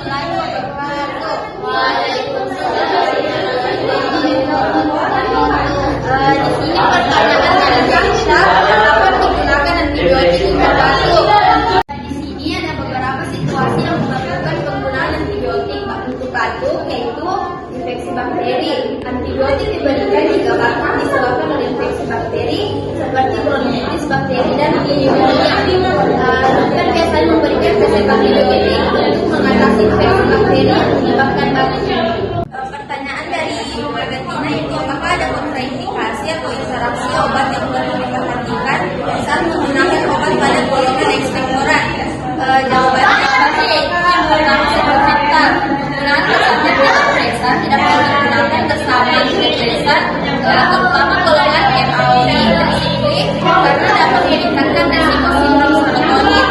warahmatullahi wabarakatuh. Waalaikumsalam warahmatullahi wabarakatuh. Di sini pertanyaan dari Aisyah, apa digunakan antibiotik limbah batu? Di sini ada beberapa situasi yang memerlukan penggunaan antibiotik untuk batuk, yaitu infeksi bakteri. Antibiotik diberikan jika batuk disebabkan oleh infeksi bakteri seperti Bronchitis bakteri dan pneumonia. Dokter biasanya memberikan resep antibiotik untuk mengatasi infeksi bakteri yang menyebabkan batuk. Pertanyaan dari Margatina itu, apakah ada kontraindikasi atau interaksi obat yang perlu diperhatikan saat menggunakan obat pada golongan ekspektoran? Jawabannya yaitu yang pertama sebelumnya penggunaan bersama metotrexat tidak perlu digunakan bersama metotrexat, terutama golongan MAOI tersiklik karena dapat meningkatkan resiko simptom monotonik.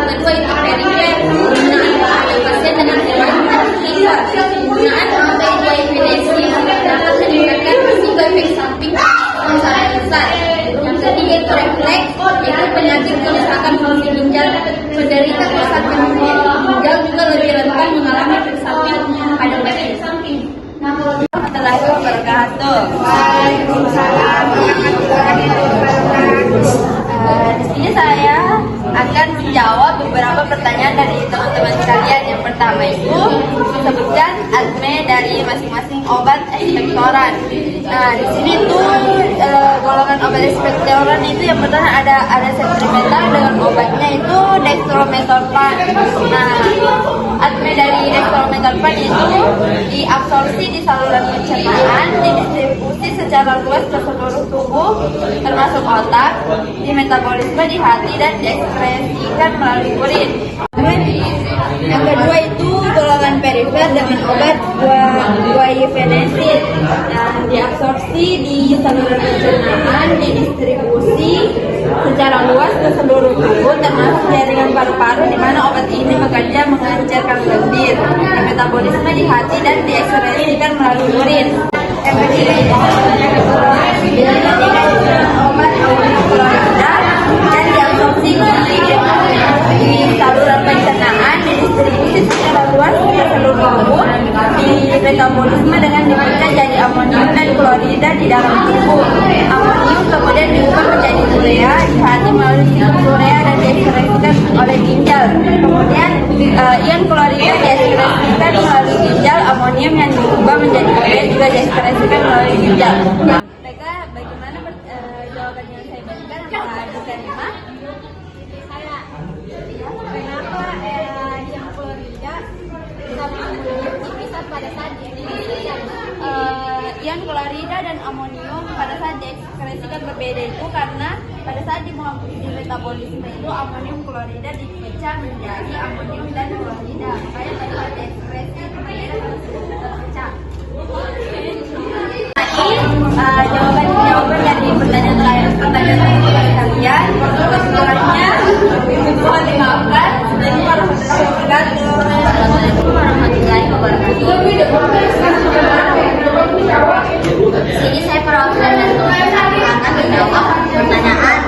Kedua itu perifer, penggunaan pada pasien dengan riwayat hiper. Penggunaan anti-epilepsi dapat meningkatkan risiko efek samping yang sangat besar. Yang ketiga itu refleks, yaitu penyakit kerusakan fungsi ginjal. Penderita kerusakan fungsi ginjal juga lebih rentan mengalami efek samping pada pasien. Warahmatullahi wabarakatuh. Waalaikumsalam warahmatullahi wabarakatuh. Di sini saya akan menjawab beberapa pertanyaan dari teman-teman sekalian. Yang pertama itu sebutkan ADME dari masing-masing obat ekspektoran. Nah, di sini tuh golongan obat ekspektoran itu yang pertama ada sektrimetal dengan obatnya itu dextrometorphan. Nah, ADME dari dextrometorphan itu diabsorpsi di saluran pencernaan, didistribusi secara luas ke seluruh tubuh termasuk otak, di metabolisme di hati dan diekspresikan melalui urin. Yang kedua itu golongan perifer dengan obat guaifenesin yang diabsorpsi di saluran pencernaan, didistribusi secara luas ke seluruh tubuh termasuk jaringan paru-paru, di mana obat ini bekerja menghancurkan lendir, di metabolisme di hati dan diekspresikan melalui urin. Yang ketiga itu obat klorida dan diabsorpsi di saluran pencernaan, didistribusi secara luas ke seluruh tubuh, di metabolisme dengan dibuatnya jadi amonium dan klorida di dalam tubuh. Amonium kemudian diubah menjadi urea di hati melalui siklus urea dan diekspresikan oleh ginjal. Kemudian ion klorida diekspresikan melalui ginjal. Amonium yang diubah menjadi urea juga diekspresikan melalui ginjal. Mereka bagaimana jawaban yang saya berikan? Apakah diterima? Kenapa yang klorida sama amonium dipisah pada saat diekstresikan? Ion klorida dan amonium pada saat diekspresikan berbeda itu karena pada saat di metabolisme itu amonium klorida dipecah menjadi amonium dan klorida, makanya pada saat diekspresi berbeda terpecah. Jawaban dari pertanyaan kalian kesimpulannya mohon dimaafkan. Assalamualaikum warahmatullahi wabarakatuh. Sini saya perwakilan dari teman-teman akan menjawab pertanyaan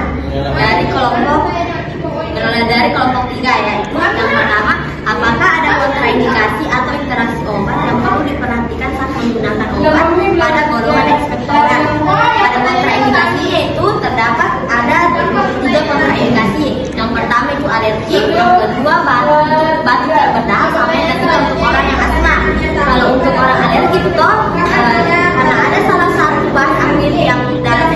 dari kelompok 3 ya. Yang pertama, apakah ada kontraindikasi atau interaksi obat yang perlu diperhatikan saat menggunakan obat pada golongan ekspektoran? Pada kontraindikasi yaitu terdapat ada 3 kontraindikasi. Yang pertama itu alergi, yang kedua batuk yang berdarah, sama yang ketiga untuk orang yang asma. Kalau untuk orang alergi itu karena ada salah satu bahan aktif yang dalam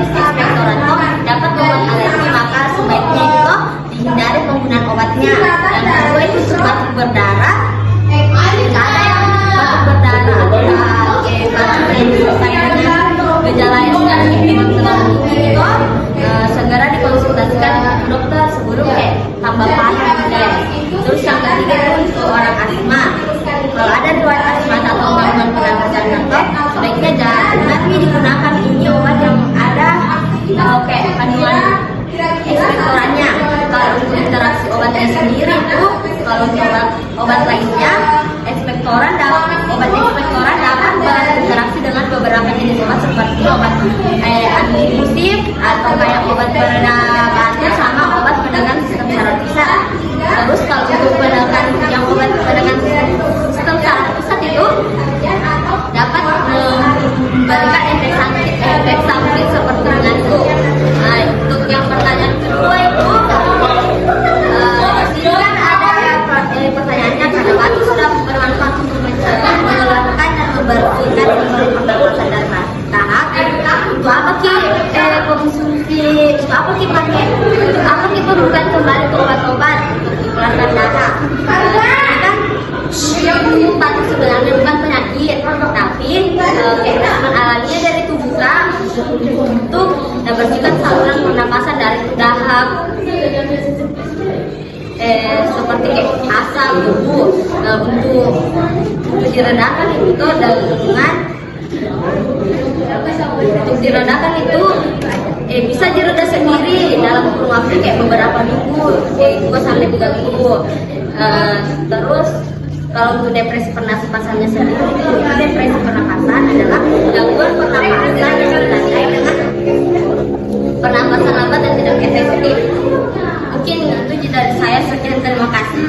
ekspektoran dapat membuat alergi, maka sebaiknya itu dihindari penggunaan obatnya. Yang kedua itu untuk batuk berdarah, ada yang batuk berdarah batuk yang disertainya gejala yang sudah itu segera dikonsultasikan dokter sebelum tambah parah gitu ya. Terus yang ketiga itu untuk orang asma. Kalau ada riwayat asma atau gangguan pernapasan ngantuk, sebaiknya jangan digunakan ini obat yang ada kandungan ekspektorannya. Kalau untuk interaksi obatnya sendiri itu, kalau obat seperti kayak asam, debu. Nah, untuk diredakan itu dengan untuk diredakan itu bisa direda sendiri dalam kurun waktu kayak beberapa minggu, kayak 2 sampai 3 minggu. Terus kalau untuk depresi pernapasannya sendiri, itu depresi pernapasan adalah gangguan pernapasan yang ditandai dengan pernapasan lambat dan tidak efektif. Mungkin itu dari saya, sekian, terima kasih.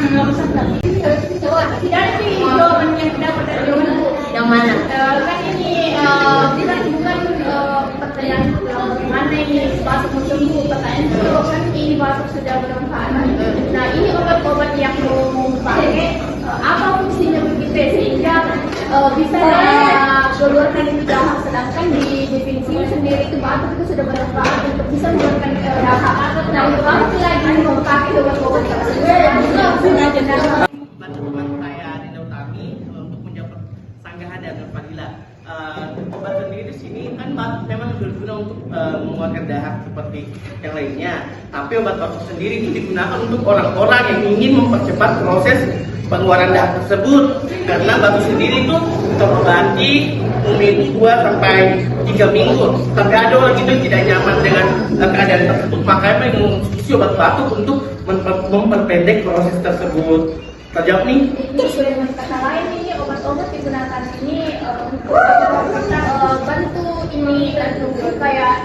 Tidak sih jawaban yang dapat dari jawabanku. Yang mana? Kan ini bukan pertanyaan bagaimana ini batuk sembuh. Pertanyaan itu kan ini batuk sudah bermanfaat. Nah, ini obat-obat yang mau pakai apa fungsinya begitu ya, sehingga bisa keluarkan itu dahak, sedangkan di definisi sendiri itu batuk itu sudah bermanfaat untuk bisa mengeluarkan dahak. Nah, untuk apa lagi mau pakai obat-obat yang sudah teman saya Dina Utami untuk menjawab sanggahan dan Fadila. Obat sendiri di sini kan memang berguna untuk mengeluarkan dahak seperti yang lainnya. Tapi obat batuk sendiri itu digunakan untuk orang-orang yang ingin mempercepat proses pengeluaran dahak tersebut. Karena batuk sendiri itu terobati mungkin 2 sampai 3 minggu. Tapi ada orang itu tidak nyaman dengan keadaan tersebut, makanya mengonsumsi obat batuk untuk memperpendek proses tersebut. Terjawab nih? Itu dengan kata lain ini obat-obat digunakan ini untuk bantu ini kayak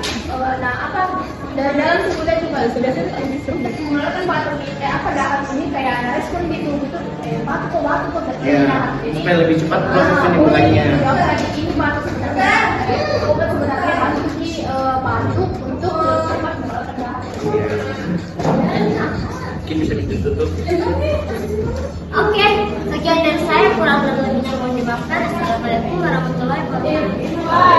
dalam sebulan juga sudah mengeluarkan batuk dahak ini kayak ada respon gitu batuk Ya, supaya lebih cepat proses penyembuhannya. ini batuk sebenarnya obat sebenarnya batuk ini batuk untuk cepat mengeluarkan dahak. Mungkin bisa ditutup. Oke, sekian dari saya, kurang lebihnya mohon dimaafkan. Assalamualaikum warahmatullahi wabarakatuh.